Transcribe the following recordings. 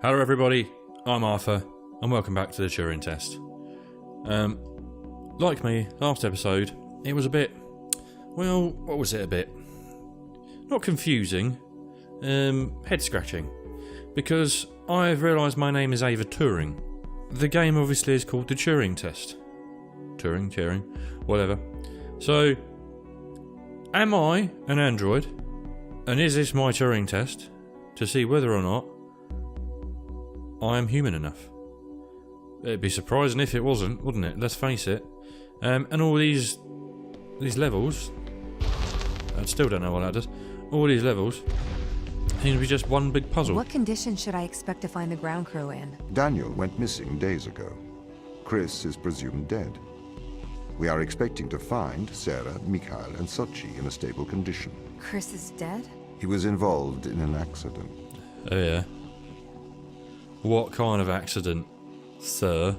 Hello everybody, I'm Arthur, and welcome back to the Turing Test. Like me, last episode, it was a bit... well, what was it a bit? Not confusing, head-scratching. Because I've realised my name is Ava Turing. The game obviously is called the Turing Test. Turing, whatever. So, am I an android? And is this my Turing test to see whether or not I am human enough? It'd be surprising if it wasn't, wouldn't it? Let's face it. And all these levels, I still don't know what that does. All these levels seem to be just one big puzzle. What conditions should I expect to find the ground crew in? Daniel went missing days ago. Chris is presumed dead. We are expecting to find Sarah, Mikhail, and Sochi in a stable condition. Chris is dead? He was involved in an accident. Oh yeah. What kind of accident, sir?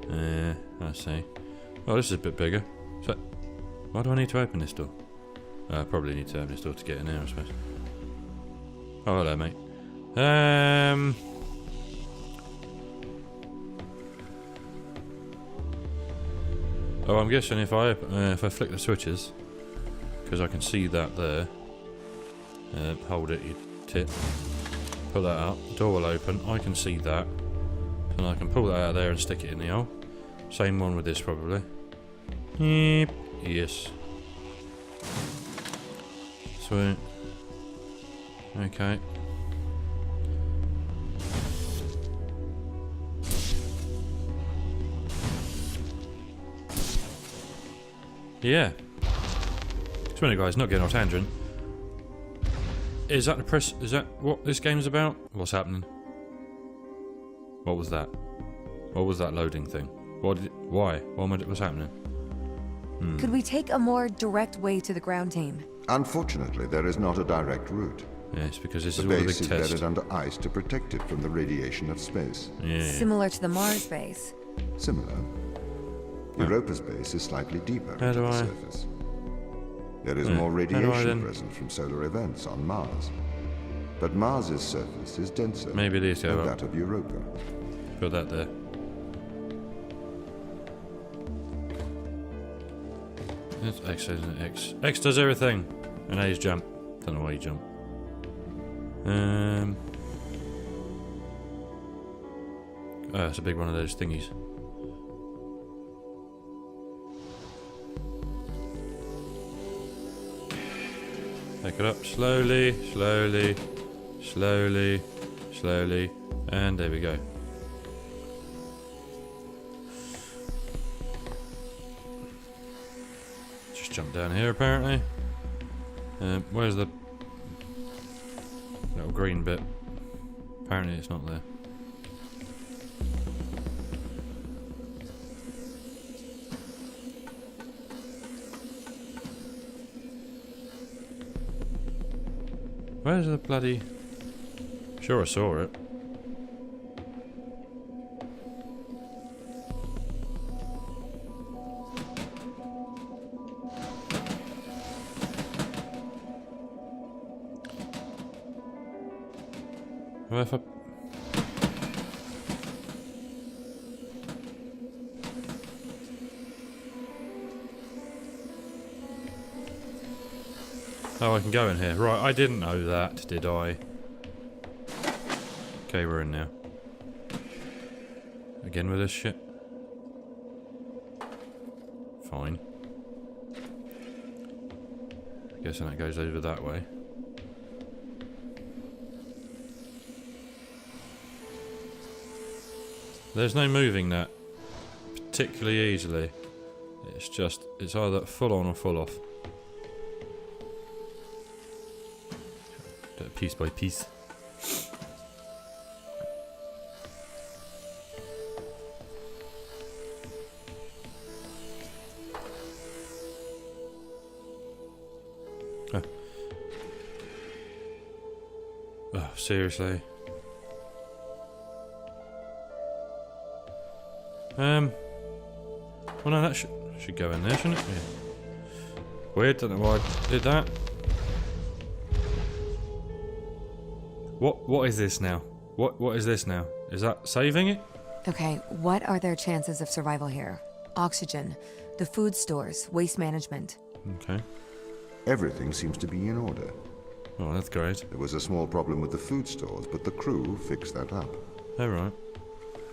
I see. Oh, this is a bit bigger. So, why do I need to open this door? I probably need to open this door to get in there, I suppose. Oh, hello, mate. Oh, I'm guessing if I flick the switches, because I can see that there. Hold it, you tit. Pull that up. Door will open. I can see that, and I can pull that out of there and stick it in the hole. Same one with this, probably. Yep. Yes. Sweet. Okay. Yeah. So anyway, guys, not getting off tangent. Is that the press? Is that what this game's about? What's happening? What was that? What was that loading thing? Why? What's happening? Could we take a more direct way to the ground team? Unfortunately, there is not a direct route. Yes, because this The is all a big base is test. bedded under ice to protect it from the radiation of space. Yeah. Similar to the Mars base. Similar. Europa's base is slightly deeper How into do the I- surface. There is Yeah. more How do I radiation then- present from solar events on Mars. But Mars's surface is denser Maybe these go than up. that of Europa. Put that there. It's X, isn't it? X. X does everything. And A's jump. Don't know why you jump. Oh, it's a big one of those thingies. Take it up slowly, slowly, slowly, slowly, and there we go. Just jump down here apparently. Where's the little green bit? Apparently it's not there. Where's the bloody... Sure I saw it. Where if I... Oh, I can go in here. Right, I didn't know that, did I? Okay, we're in now. Again with this shit? Fine. Guessing that goes over that way. There's no moving that particularly easily. It's just, it's either full on or full off. Do it piece by piece. Oh, seriously. Well, no, that should go in there, shouldn't it? Yeah. Weird, don't know why I did that. What is this now? What is this now? Is that saving it? Okay, what are their chances of survival here? Oxygen, the food stores, waste management. Okay. Everything seems to be in order. Oh, that's great. There was a small problem with the food stores, but the crew fixed that up. All right.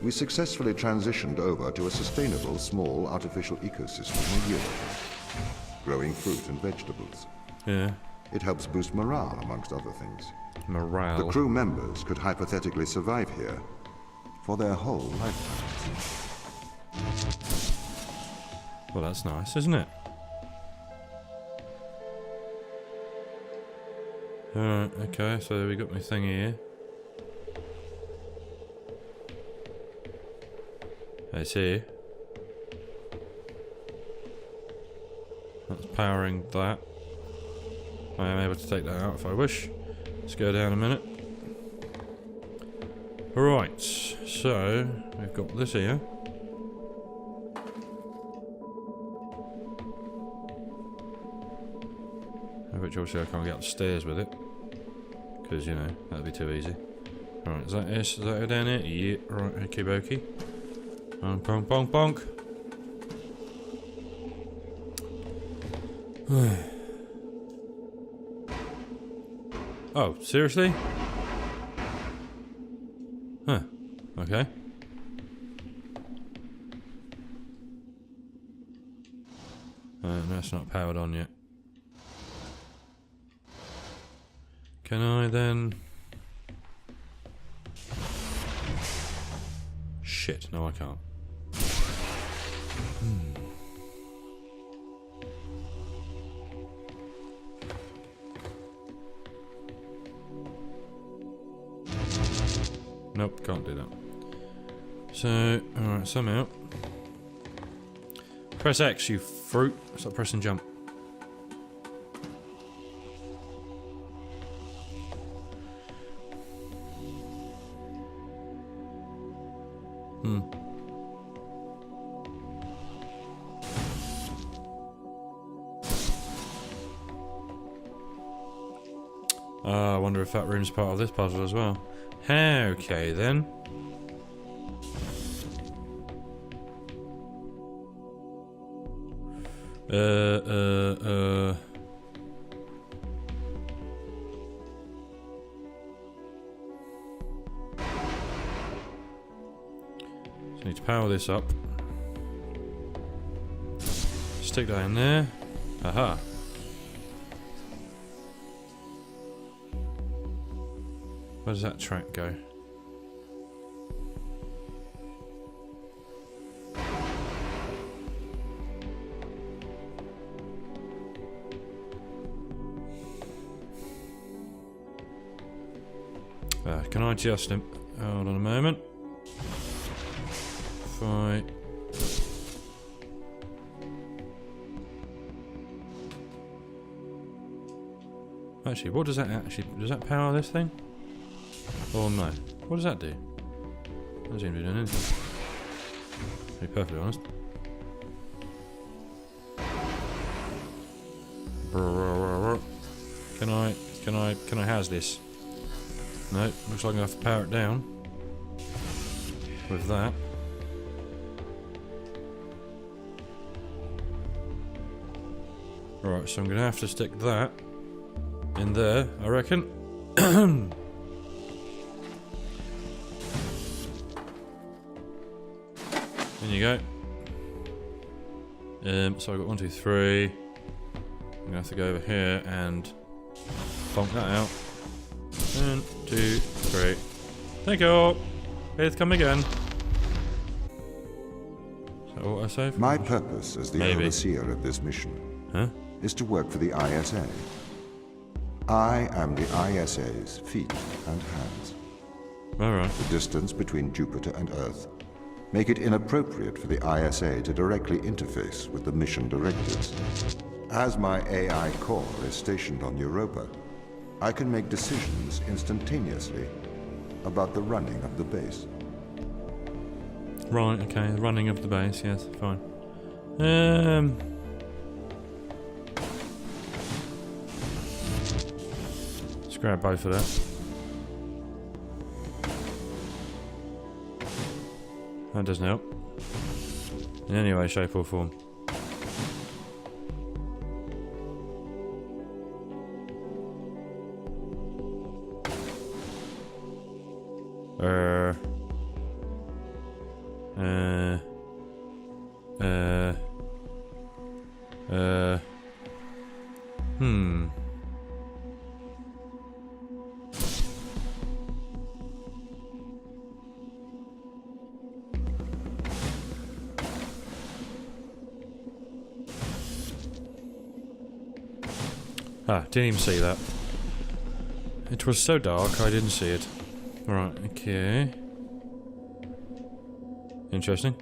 We successfully transitioned over to a sustainable, small, artificial ecosystem a year ago, growing fruit and vegetables. Yeah. It helps boost morale, amongst other things. Morale. The crew members could hypothetically survive here for their whole lifetimes. Well, that's nice, isn't it? Alright, okay, so we got my thing here. It's here. That's powering that. I am able to take that out if I wish. Let's go down a minute. Right, so we've got this here. Which obviously I can't get upstairs with it. Because, you know, that'd be too easy. Alright, is that it? Is that it down here? Yeah, right, okie dokie. Bonk, bonk, bonk, bonk. Oh, seriously? Huh. Okay. No, it's not powered on yet. Can I then... Shit, no I can't. Nope, can't do that. So, alright, so I'm out. Press X, you fruit. Stop pressing jump. I wonder if that room's part of this puzzle as well. Okay then. So I need to power this up. Stick that in there. Aha. Where does that track go? Can I adjust him? Hold on a moment. If I... Actually, what does that actually... Does that power this thing? Or no? What does that do? Doesn't seem to be doing anything. To be perfectly honest. Can I house this? No, looks like I have to power it down. With that. Right, so I'm going to have to stick that in there, I reckon. In you go. So I've got 1, 2, 3. I'm going to have to go over here and bonk that out. 1, 2, 3. Thank you. Here come again. Is that autosave? My purpose as the overseer of this mission is to work for the ISA. I am the ISA's feet and hands. Alright. The distance between Jupiter and Earth make it inappropriate for the ISA to directly interface with the mission directives. As my AI core is stationed on Europa, I can make decisions instantaneously about the running of the base. Right, okay, the running of the base, yes, fine. Let's grab both of that. That doesn't help. In any way, shape or form. Ah, didn't even see that. It was so dark, I didn't see it. Right, okay. Interesting.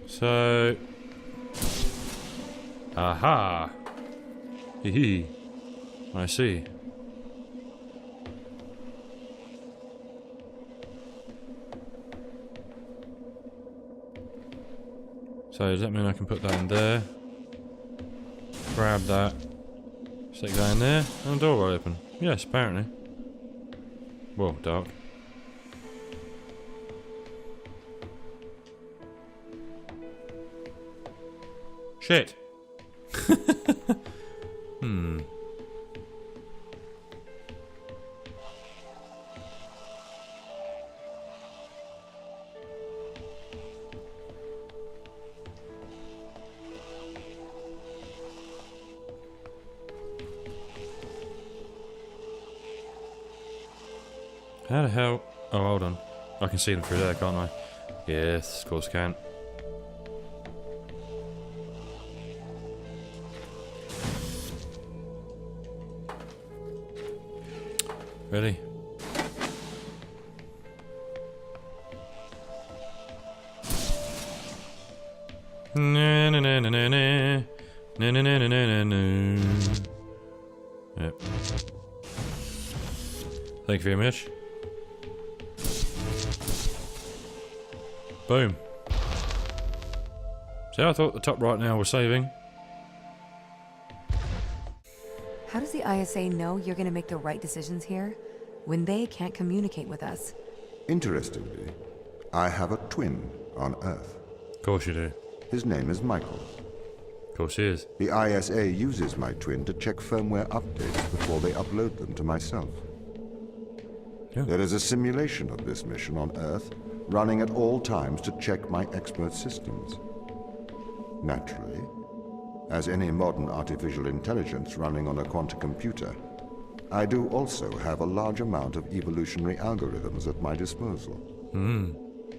So... Aha! Hee hee. I see. So does that mean I can put that in there? Grab that. Stick that in there. And the door will open. Yes, apparently. Whoa, dark. Shit! How the hell... Oh, hold on. I can see them through there, can't I? Yes, of course I can. Really? Na na na na na na na na na na na. Yep. Thank you very much. Boom. See, I thought the top right now was saving. How does the ISA know you're gonna make the right decisions here when they can't communicate with us? Interestingly, I have a twin on Earth. Of course you do. His name is Michael. Of course he is. The ISA uses my twin to check firmware updates before they upload them to myself. Yeah. There is a simulation of this mission on Earth, running at all times to check my expert systems. Naturally, as any modern artificial intelligence running on a quantum computer, I do also have a large amount of evolutionary algorithms at my disposal.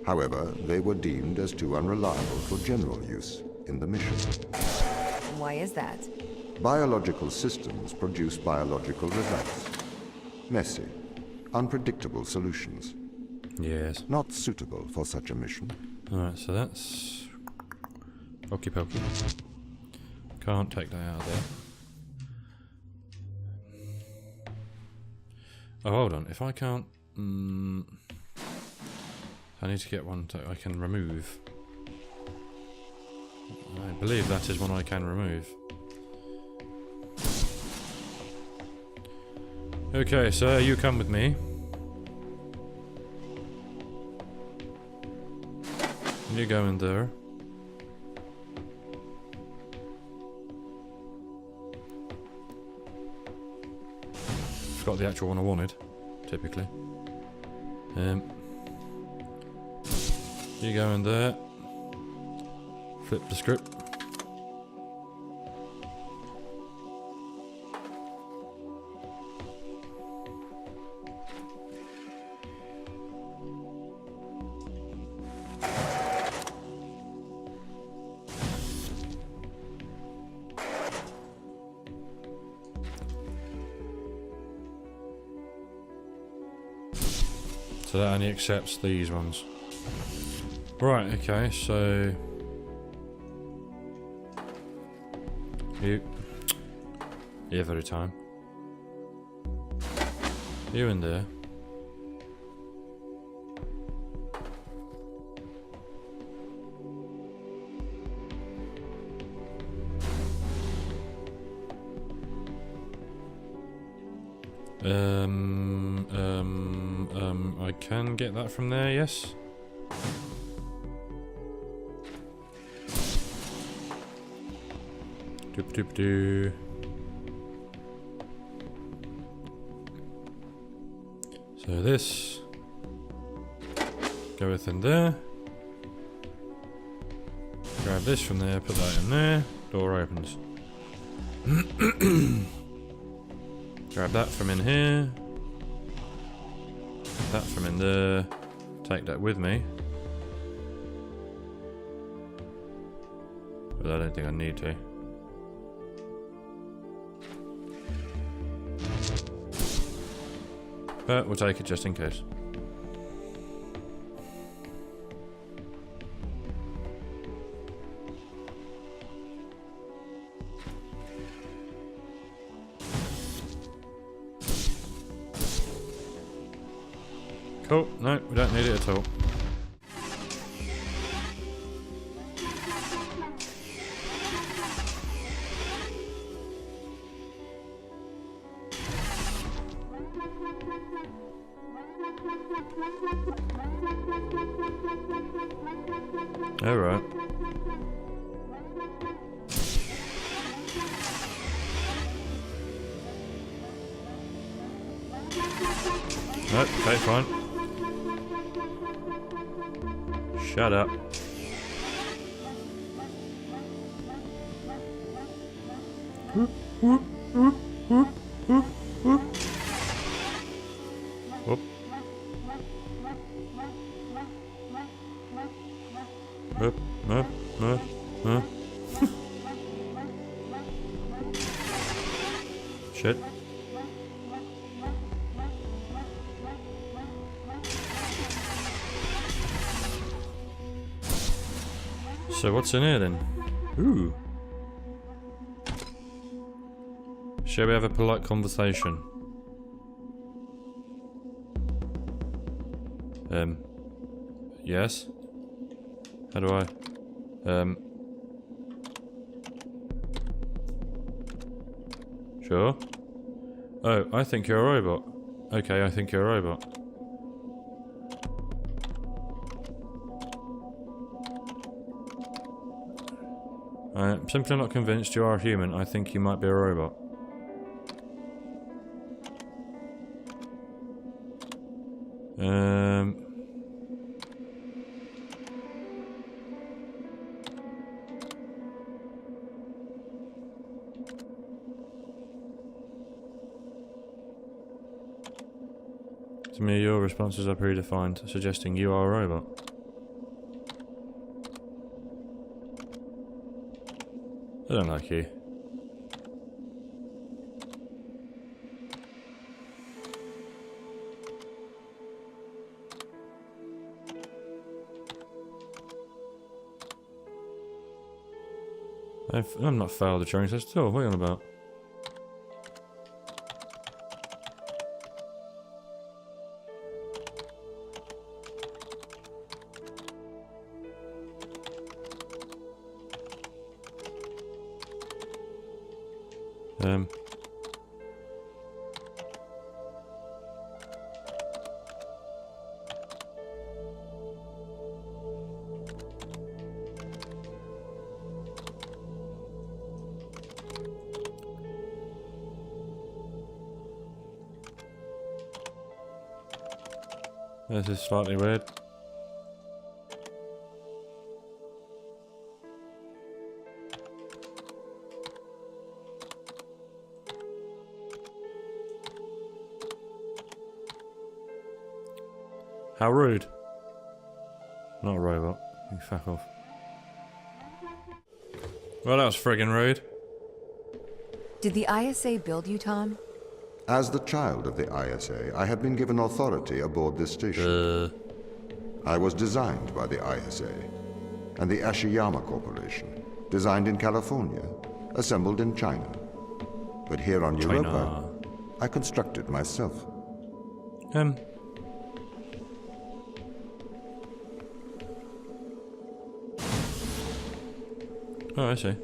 However, they were deemed as too unreliable for general use in the mission. Why is that? Biological systems produce biological results. Messy, unpredictable solutions. Yes. Not suitable for such a mission. Alright, so that's... Okie pokey. Can't take that out of there. Oh, hold on. If I can't... I need to get one that I can remove. I believe that is one I can remove. Okay, sir, you come with me. You go in there. Forgot the actual one I wanted, typically. You go in there. Flip the script. So that only accepts these ones. Right, okay, so... You every time. You in there. I can get that from there, yes. Doop doop doo. So this goeth in there. Grab this from there, put that in there. Door opens. Grab that from in here. That from in there. Take that with me. But I don't think I need to. But we'll take it just in case. Cool. No, we don't need it at all. Alright. Nope, okay, fine. Shut up. Whoop. Shit. So what's in here then? Ooh. Shall we have a polite conversation? Yes? How do I? Sure. Oh, I think you're a robot. Okay, I think you're a robot. I'm simply not convinced you are a human. I think you might be a robot. To me, your responses are predefined, suggesting you are a robot. I don't like you. I've not failed the Turing Test at all. What are you on about? This is slightly weird. How rude. Not a robot. You fuck off. Well, that was friggin' rude. Did the ISA build you, Tom? As the child of the ISA, I have been given authority aboard this station. I was designed by the ISA and the Ashiyama Corporation, designed in California, assembled in China. But here on Europa, I constructed myself. Oh, I see.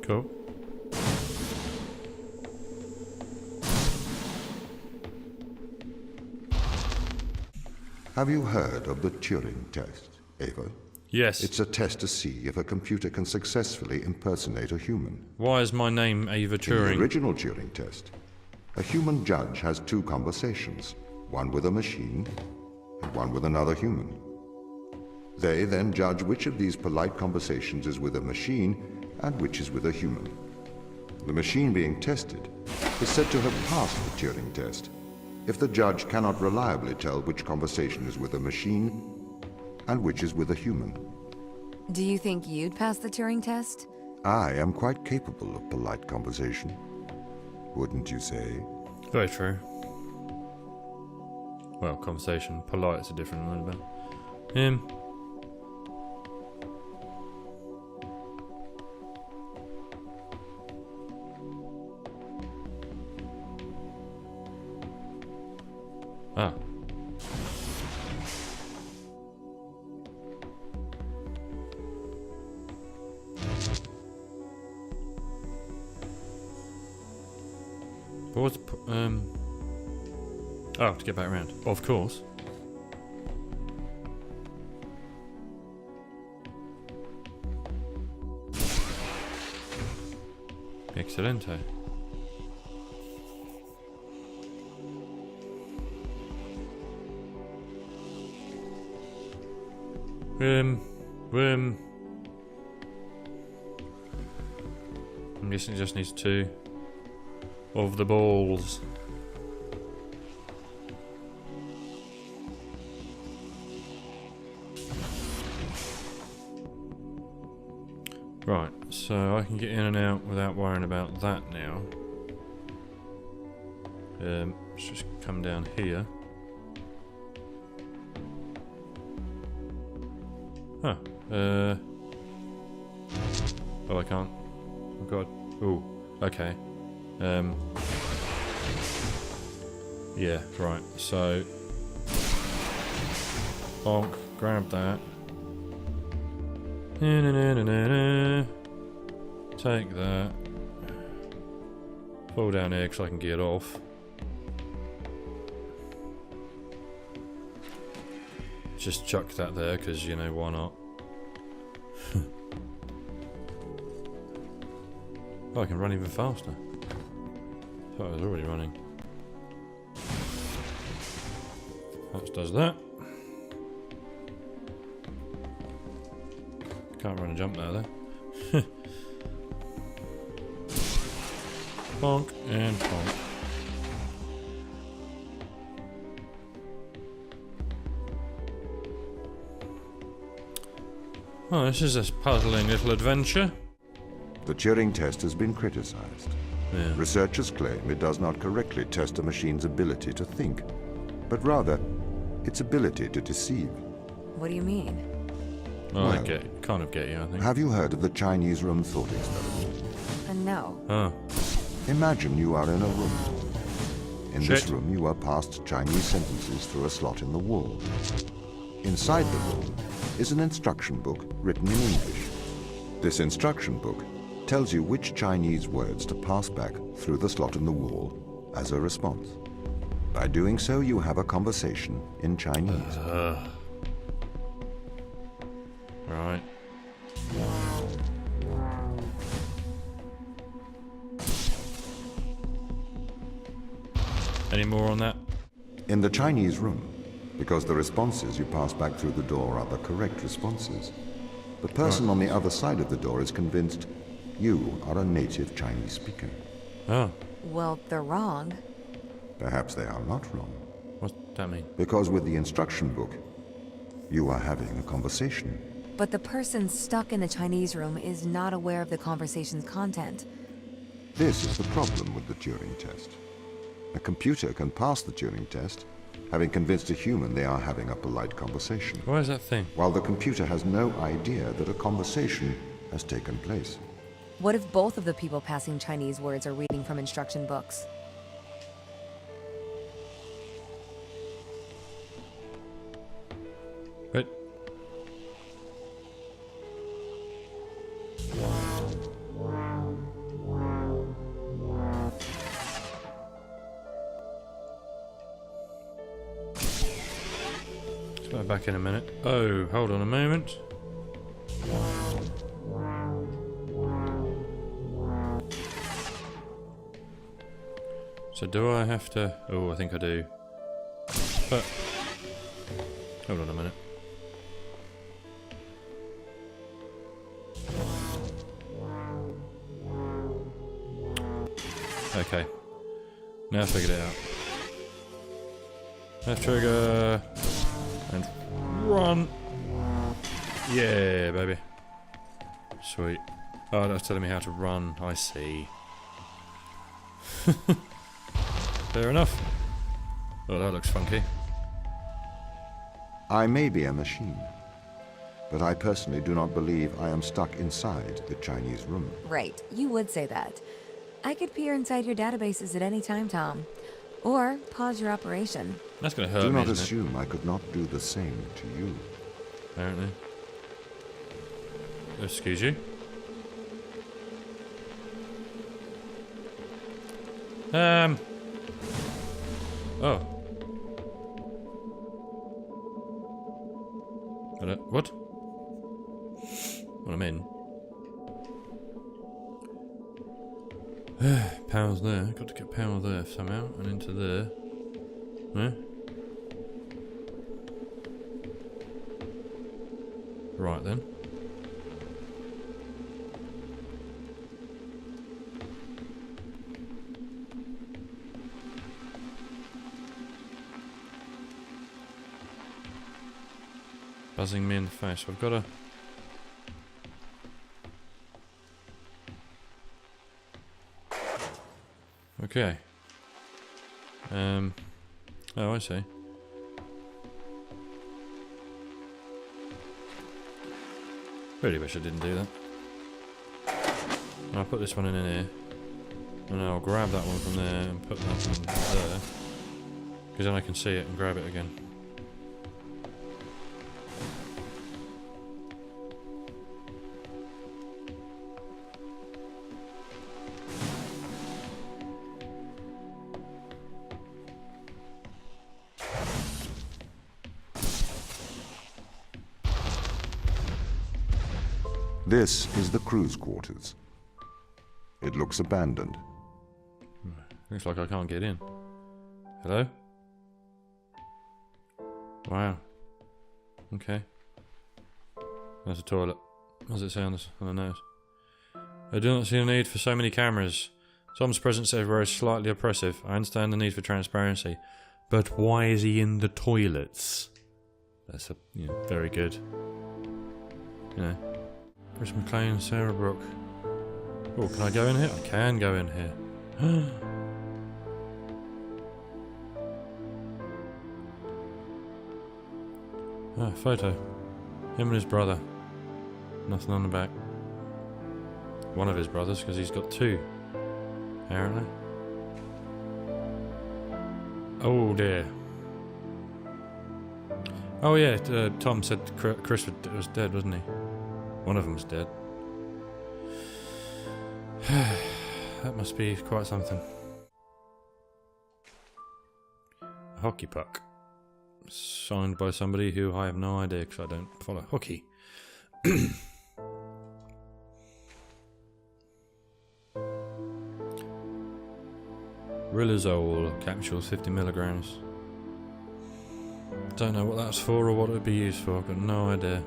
Cool. Have you heard of the Turing Test, Ava? Yes. It's a test to see if a computer can successfully impersonate a human. Why is my name Ava In the Turing? original Turing Test, a human judge has two conversations, one with a machine and one with another human. They then judge which of these polite conversations is with a machine and which is with a human. The machine being tested is said to have passed the Turing Test if the judge cannot reliably tell which conversation is with a machine and which is with a human. Do you think you'd pass the Turing test? I am quite capable of polite conversation. Wouldn't you say? Very true. Well, conversation. Polite is a different word, but... Ah. But what's oh, to get back around. Of course. Excelente. I'm guessing it just needs two of the balls. Right, so I can get in and out without worrying about that now. Let's just come down here. Huh. Oh, I can't. Oh god. Ooh. Okay. Yeah, right. So bonk, grab that. Take that. Fall down here because I can get off. Just chuck that there because, you know, why not? Oh, I can run even faster. I thought I was already running. That does that. Can't run and jump now though. Bonk and bonk. Oh, this is a puzzling little adventure. The Turing test has been criticized. Yeah. Researchers claim it does not correctly test a machine's ability to think, but rather its ability to deceive. What do you mean? Oh, I Well, kind of get you, I think. Have you heard of the Chinese room thought experiment? No. Oh, Imagine you are in a room. In this Shit. room, you are passed Chinese sentences through a slot in the wall. Inside the room is an instruction book written in English. This instruction book tells you which Chinese words to pass back through the slot in the wall as a response. By doing so, you have a conversation in Chinese. right. Any more on that? In the Chinese room, because the responses you pass back through the door are the correct responses, the person on the other side of the door is convinced you are a native Chinese speaker. Oh, Well, they're wrong. Perhaps they are not wrong, what's that mean? because with the instruction book, you are having a conversation. But the person stuck in the Chinese room is not aware of the conversation's content. This is the problem with the Turing test. A computer can pass the Turing test, having convinced a human they are having a polite conversation, Where's that thing? while the computer has no idea that a conversation has taken place. What if both of the people passing Chinese words are reading from instruction books? But Go back in a minute. Oh, hold on a moment. So do I have to... Oh, I think I do. But... Hold on a minute. Okay. Now I figured it out. Left trigger... And run! Yeah, baby. Sweet. Oh, that's telling me how to run. I see. Fair enough. Oh, that looks funky. I may be a machine, but I personally do not believe I am stuck inside the Chinese room. Right, you would say that. I could peer inside your databases at any time, Tom. Or pause your operation. That's gonna hurt Do me, not isn't assume I could not do the same to you. Apparently. Excuse you. Oh. Hello? What? Well, I'm in. Power's there. Got to get power there somehow, and into there. Yeah. Right then. Buzzing me in the face. I've got to... Okay. Oh, I see. Really wish I didn't do that. I'll put this one in here. And I'll grab that one from there and put that one there. Because then I can see it and grab it again. This is the crew's quarters. It looks abandoned. Looks like I can't get in. Hello? Wow. Okay. There's a toilet. What does it say on the nose? I do not see a need for so many cameras. Tom's presence everywhere is slightly oppressive. I understand the need for transparency. But why is he in the toilets? That's very good. You know. Chris McLean, Sarah Brooke. Oh, can I go in here? I can go in here. Ah, photo. Him and his brother. Nothing on the back. One of his brothers, because he's got two. Apparently. Oh dear. Oh yeah, Tom said Chris was dead, wasn't he? One of them's dead. That must be quite something. A hockey puck. Signed by somebody who I have no idea because I don't follow hockey. Riluzole capsules 50 milligrams. Don't know what that's for or what it would be used for, but no idea.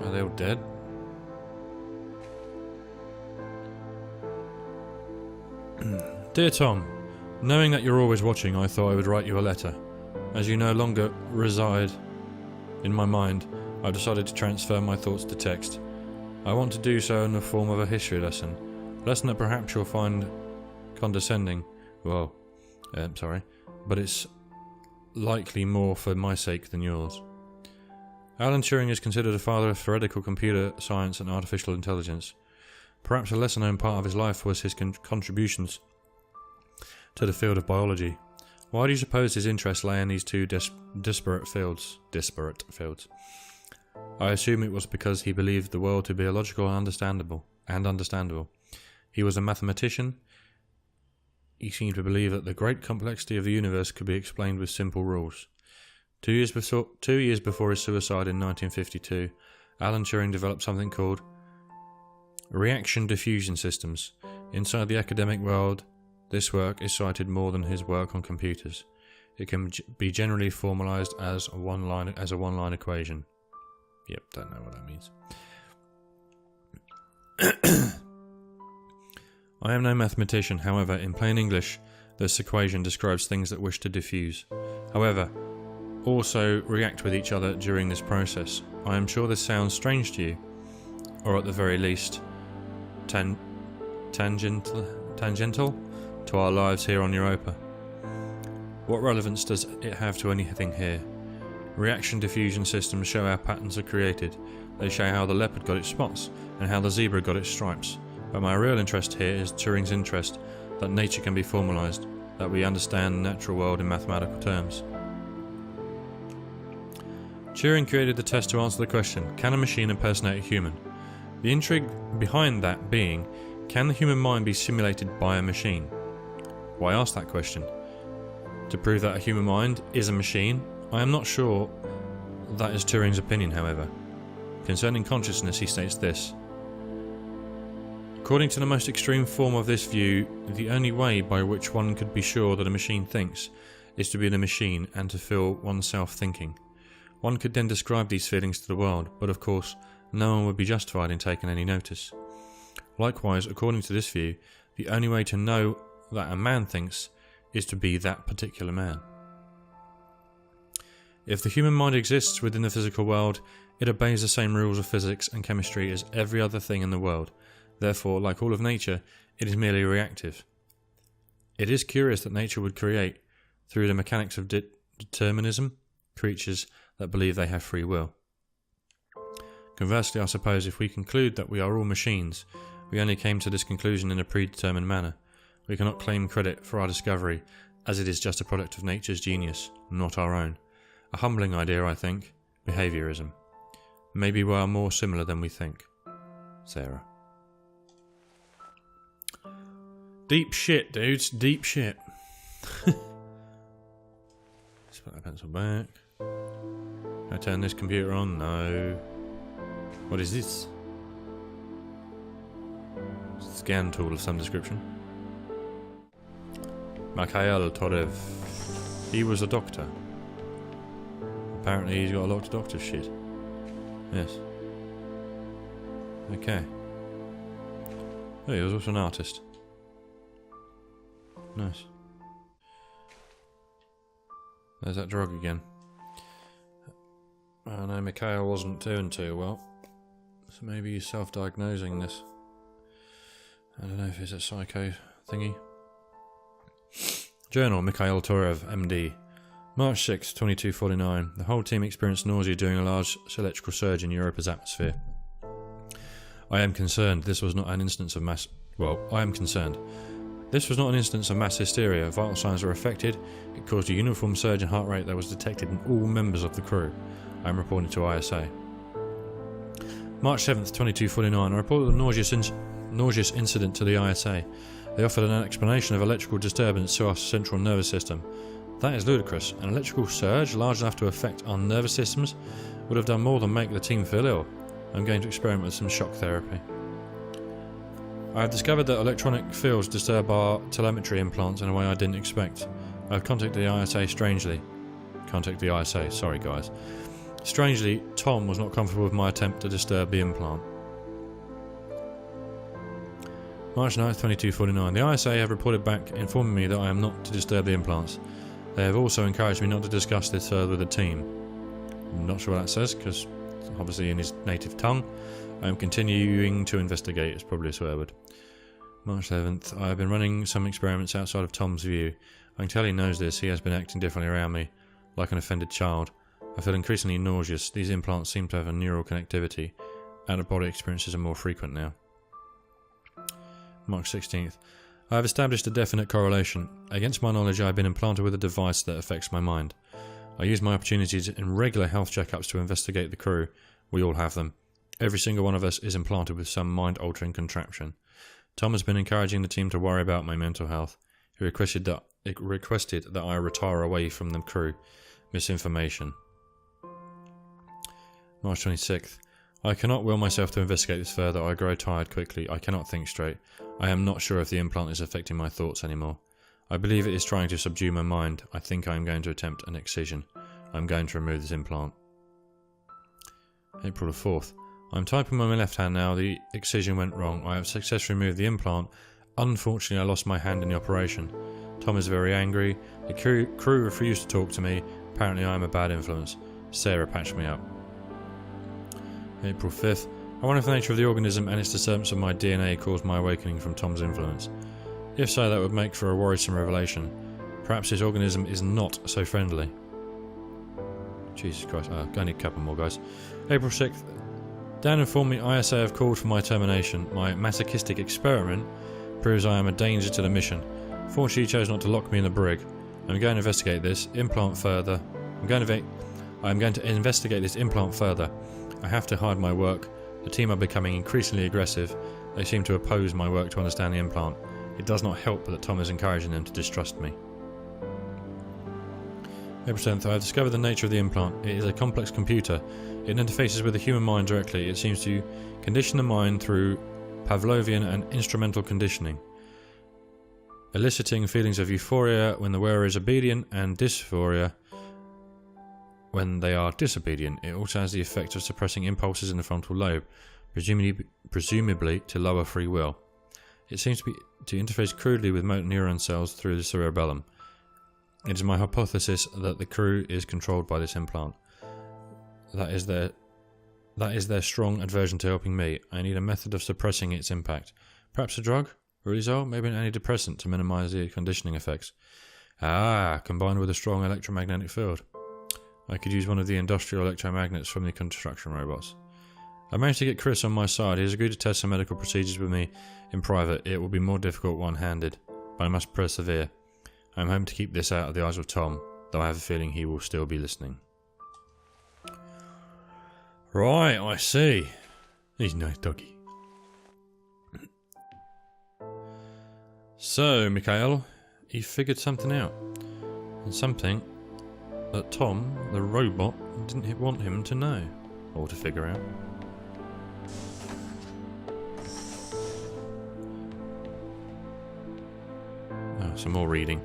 Are they all dead? Dear Tom, knowing that you're always watching, I thought I would write you a letter. As you no longer reside in my mind, I've decided to transfer my thoughts to text. I want to do so in the form of a history lesson. A lesson that perhaps you'll find condescending. Well, sorry. But it's likely more for my sake than yours. Alan Turing is considered a father of theoretical computer science and artificial intelligence. Perhaps a lesser-known part of his life was his contributions to the field of biology. Why do you suppose his interests lay in these two disparate fields? I assume it was because he believed the world to be illogical and understandable. He was a mathematician. He seemed to believe that the great complexity of the universe could be explained with simple rules. 2 years before his suicide in 1952, Alan Turing developed something called reaction diffusion systems. Inside the academic world, this work is cited more than his work on computers. It can be generally formalized as a one-line equation. Yep, don't know what that means. I am no mathematician, however, in plain English, this equation describes things that wish to diffuse. However, also react with each other during this process. I am sure this sounds strange to you, or at the very least, tangential to our lives here on Europa. What relevance does it have to anything here? Reaction diffusion systems show how patterns are created. They show how the leopard got its spots, and how the zebra got its stripes. But my real interest here is Turing's interest that nature can be formalized, that we understand the natural world in mathematical terms. Turing created the test to answer the question, can a machine impersonate a human? The intrigue behind that being, can the human mind be simulated by a machine? Why ask that question? To prove that a human mind is a machine? I am not sure that is Turing's opinion, however. Concerning consciousness, he states this. According to the most extreme form of this view, the only way by which one could be sure that a machine thinks is to be in a machine and to feel oneself thinking. One could then describe these feelings to the world, but of course, no one would be justified in taking any notice. Likewise, according to this view, the only way to know that a man thinks is to be that particular man. If the human mind exists within the physical world, it obeys the same rules of physics and chemistry as every other thing in the world. Therefore, like all of nature, it is merely reactive. It is curious that nature would create, through the mechanics of determinism, creatures that believe they have free will. Conversely, I suppose if we conclude that we are all machines, we only came to this conclusion in a predetermined manner. We cannot claim credit for our discovery, as it is just a product of nature's genius, not our own. A humbling idea, I think. Behaviourism. Maybe we are more similar than we think. Sarah. Deep shit, dudes. Deep shit. Let's put that pencil back. Can I turn this computer on? No. What is this? Scan tool of some description. Mikhail Torev. He was a doctor. Apparently he's got a lot of doctor shit. Yes. Okay. Oh, he was also an artist. Nice. There's that drug again. I know Mikhail wasn't doing too well. So maybe he's self-diagnosing this. I don't know if it's a psycho thingy. Journal, Mikhail Torev, MD. March 6, 2249. The whole team experienced nausea during a large electrical surge in Europa's atmosphere. I am concerned this was not an instance of mass... Well, I am concerned. This was not an instance of mass hysteria. Vital signs were affected. It caused a uniform surge in heart rate that was detected in all members of the crew. I am reporting to ISA. March 7th, 2249. I reported a nauseous incident to the ISA. They offered an explanation of electrical disturbance to our central nervous system. That is ludicrous. An electrical surge large enough to affect our nervous systems would have done more than make the team feel ill. I'm going to experiment with some shock therapy. I have discovered that electronic fields disturb our telemetry implants in a way I didn't expect. I have contacted the ISA strangely. Contact the ISA, sorry guys. Strangely, Tom was not comfortable with my attempt to disturb the implant. March 9th, 2249. The ISA have reported back informing me that I am not to disturb the implants. They have also encouraged me not to discuss this further with the team. I'm not sure what that says, because it's obviously in his native tongue. I am continuing to investigate, it's probably a swear word. March 7th. I have been running some experiments outside of Tom's view. I can tell he knows this, he has been acting differently around me, like an offended child. I feel increasingly nauseous. These implants seem to have a neural connectivity. Out-of-body experiences are more frequent now. March 16th. I have established a definite correlation. Against my knowledge, I have been implanted with a device that affects my mind. I use my opportunities in regular health checkups to investigate the crew. We all have them. Every single one of us is implanted with some mind-altering contraption. Tom has been encouraging the team to worry about my mental health. He requested that I retire away from the crew. Misinformation. March 26th. I cannot will myself to investigate this further. I grow tired quickly. I cannot think straight. I am not sure if the implant is affecting my thoughts anymore. I believe it is trying to subdue my mind. I think I am going to attempt an excision. I am going to remove this implant. April the 4th. I am typing on my left hand now. The excision went wrong. I have successfully removed the implant. Unfortunately, I lost my hand in the operation. Tom is very angry. The crew refused to talk to me. Apparently I am a bad influence. Sarah patched me up. April 5th. I wonder if the nature of the organism and its disturbance of my DNA caused my awakening from Tom's influence. If so, that would make for a worrisome revelation. Perhaps this organism is not so friendly. Jesus Christ. I need a couple more, guys. April 6th. Dan informed me ISA have called for my termination. My masochistic experiment proves I am a danger to the mission. Fortunately, he chose not to lock me in the brig. I'm going to investigate this implant further. I'm going to investigate this implant further. I have to hide my work. The team are becoming increasingly aggressive. They seem to oppose my work to understand the implant. It does not help that Tom is encouraging them to distrust me. April 7th. I have discovered the nature of the implant. It is a complex computer. It interfaces with the human mind directly. It seems to condition the mind through Pavlovian and instrumental conditioning, eliciting feelings of euphoria when the wearer is obedient and dysphoria when they are disobedient. It also has the effect of suppressing impulses in the frontal lobe, presumably to lower free will. It seems to interface crudely with motor neuron cells through the cerebellum. It is my hypothesis that the crew is controlled by this implant. That is their strong aversion to helping me. I need a method of suppressing its impact. Perhaps a drug? Rizal? Maybe an antidepressant to minimise the conditioning effects. Combined with a strong electromagnetic field. I could use one of the industrial electromagnets from the construction robots. I managed to get Chris on my side. He has agreed to test some medical procedures with me in private. It will be more difficult one-handed, but I must persevere. I am hoping to keep this out of the eyes of Tom, though I have a feeling he will still be listening. Right, I see. He's a nice doggy. So, Mikhail, he figured something out. And something that Tom, the robot, didn't want him to know or to figure out. Oh, some more reading.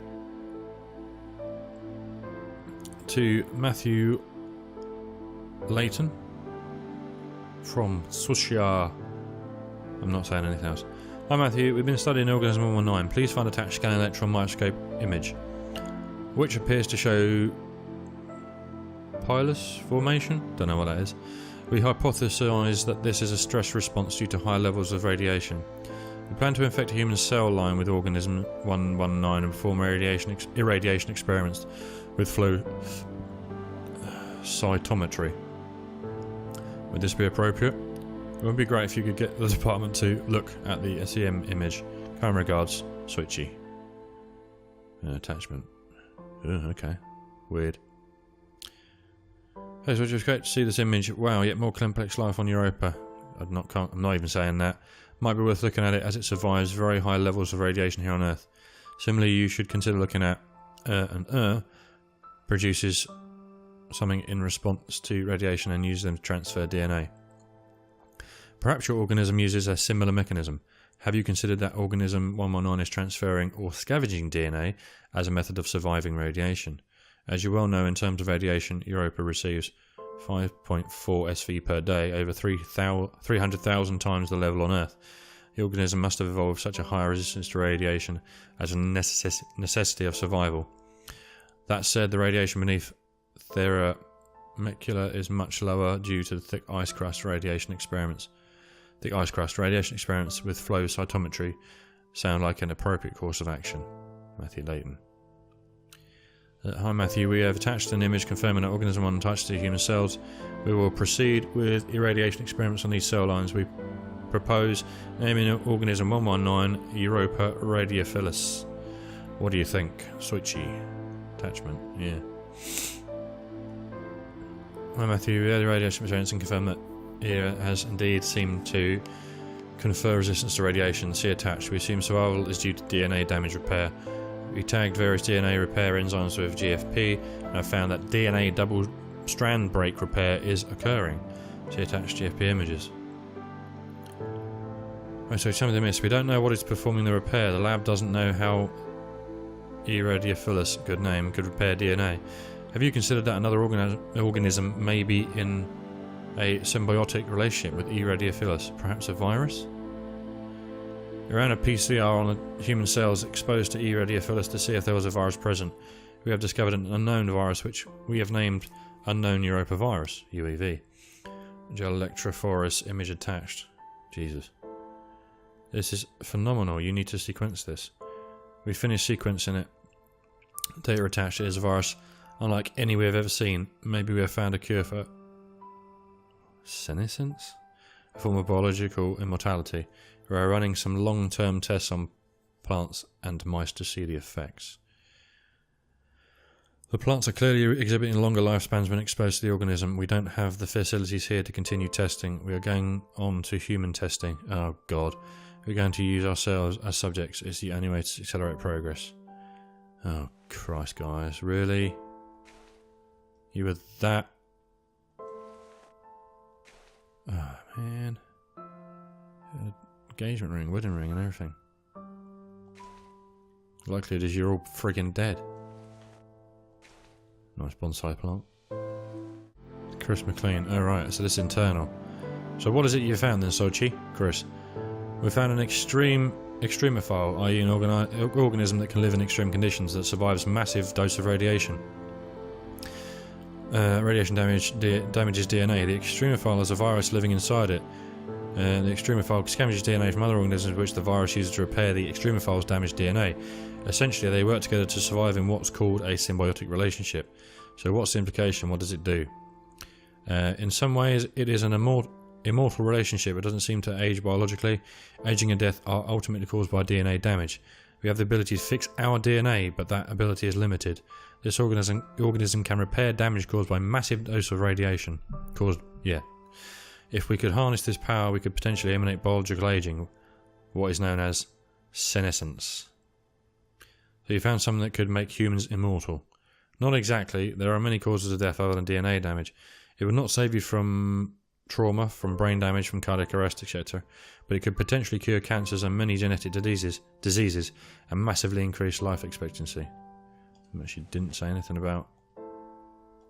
To Matthew Layton from Sushia. I'm not saying anything else. Hi Matthew, we've been studying organism 119. Please find attached scan electron microscope image, which appears to show pilus formation. Don't know what that is. We hypothesize that this is a stress response due to high levels of radiation. We plan to infect a human cell line with organism 119 and perform irradiation experiments with flow cytometry. Would this be appropriate? It would be great if you could get the department to look at the SEM image. Kind regards, Switchy. Attachment. Okay. Weird. Hey, so it's great to see this image. Wow, yet more complex life on Europa. I'm not even saying that. Might be worth looking at it as it survives very high levels of radiation here on Earth. Similarly, you should consider looking at produces something in response to radiation and uses them to transfer DNA. Perhaps your organism uses a similar mechanism. Have you considered that organism 119 is transferring or scavenging DNA as a method of surviving radiation? As you well know, in terms of radiation, Europa receives 5.4 SV per day, over 300,000 times the level on Earth. The organism must have evolved such a high resistance to radiation as a necessity of survival. That said, the radiation beneath Thera Macula is much lower due to the thick ice crust radiation experiments. The ice crust radiation experiments with flow cytometry sound like an appropriate course of action. Matthew Layton. Hi Matthew, we have attached an image confirming that organism 1 touched the human cells. We will proceed with irradiation experiments on these cell lines. We propose naming organism 119 Europa radiophilus. What do you think? Switchy. Attachment, yeah. Hi Matthew, the radiation experience and confirm that ERA has indeed seemed to confer resistance to radiation. See attached. We assume survival is due to DNA damage repair. We tagged various DNA repair enzymes with GFP and have found that DNA double strand break repair is occurring. See attached GFP images. Right, so some of them is we don't know what is performing the repair. The lab doesn't know how Eradiophilus, good name, could repair DNA. Have you considered that another organism may be in a symbiotic relationship with Eradiophilus? Perhaps a virus? We ran a PCR on the human cells exposed to Eradiophilus to see if there was a virus present. We have discovered an unknown virus which we have named Unknown Europa Virus, UEV. Gel electrophorus image attached. Jesus. This is phenomenal. You need to sequence this. We finished sequencing it. Data attached. It is a virus unlike any we have ever seen. Maybe we have found a cure for senescence? A form of biological immortality. We are running some long-term tests on plants and mice to see the effects. The plants are clearly exhibiting longer lifespans when exposed to the organism. We don't have the facilities here to continue testing. We are going on to human testing. Oh god. We're going to use ourselves as subjects. It's the only way to accelerate progress. Oh Christ, guys. Really? You were that... Oh man. Engagement ring, wedding ring and everything. Likelihood is you're all friggin' dead. Nice bonsai plant. Chris McLean. Oh right, so this is internal. So what is it you found then, Sochi? Chris. We found an extremophile, i.e. an organism that can live in extreme conditions that survives massive dose of radiation. Radiation damages DNA. The extremophile has a virus living inside it. The extremophile scavenges DNA from other organisms which the virus uses to repair the extremophile's damaged DNA. Essentially, they work together to survive in what's called a symbiotic relationship. So what's the implication? What does it do? In some ways, it is an immortal relationship. It doesn't seem to age biologically. Aging and death are ultimately caused by DNA damage. We have the ability to fix our DNA, but that ability is limited. This organism can repair damage caused by massive dose of radiation. If we could harness this power, we could potentially eliminate biological aging, what is known as senescence. So you found something that could make humans immortal. Not exactly. There are many causes of death other than DNA damage. It would not save you from trauma, from brain damage, from cardiac arrest, etc. But it could potentially cure cancers and many genetic diseases and massively increase life expectancy. But she didn't say anything about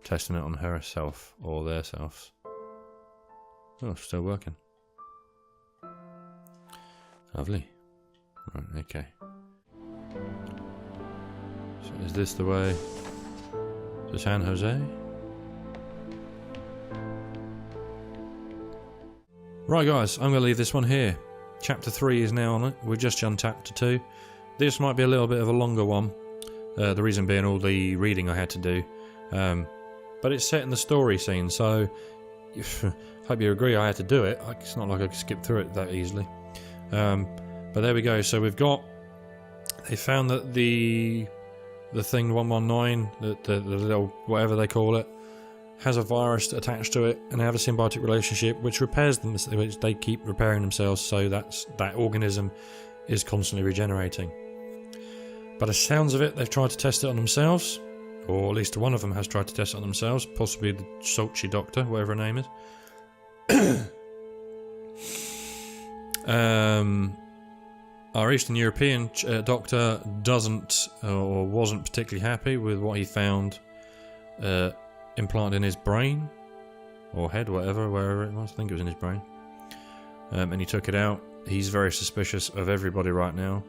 testing it on herself or their selves. Oh, still working. Lovely. Right, okay. So is this the way to San Jose? Right guys, I'm going to leave this one here. Chapter 3 is now on it. We've just done chapter 2. This might be a little bit of a longer one. The reason being all the reading I had to do. But it's set in the story scene, so... hope you agree I had to do it. It's not like I could skip through it that easily. But there we go. So we've got... They found that the thing 119, the little whatever they call it, has a virus attached to it, and they have a symbiotic relationship which repairs them, which they keep repairing themselves, so that organism is constantly regenerating. By the sounds of it, they've tried to test it on themselves, or at least one of them has tried to test it on themselves, possibly the Sulci doctor, whatever her name is. Our Eastern European doctor doesn't, or wasn't particularly happy with what he found implanted in his brain, or head, wherever it was. I think it was in his brain. And he took it out. He's very suspicious of everybody right now.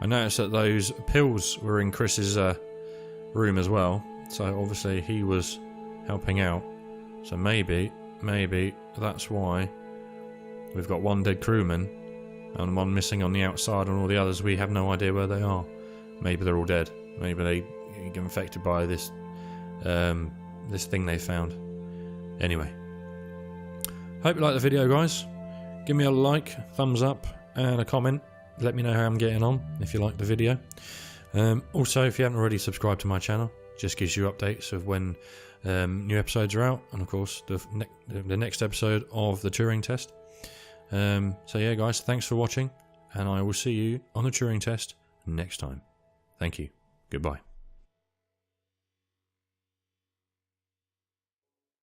I noticed that those pills were in Chris's room as well, so obviously he was helping out. So maybe that's why we've got one dead crewman and one missing on the outside, and all the others we have no idea where they are. Maybe they're all dead. Maybe they get infected by this this thing they found. Anyway, hope you like the video, guys. Give me a like, thumbs up, and a comment. Let me know how I'm getting on if you like the video. Also, if you haven't already subscribed to my channel, Just gives you updates of when new episodes are out, and of course the next episode of the Turing Test. So yeah, guys, thanks for watching, and I will see you on the Turing Test next time. Thank you. Goodbye.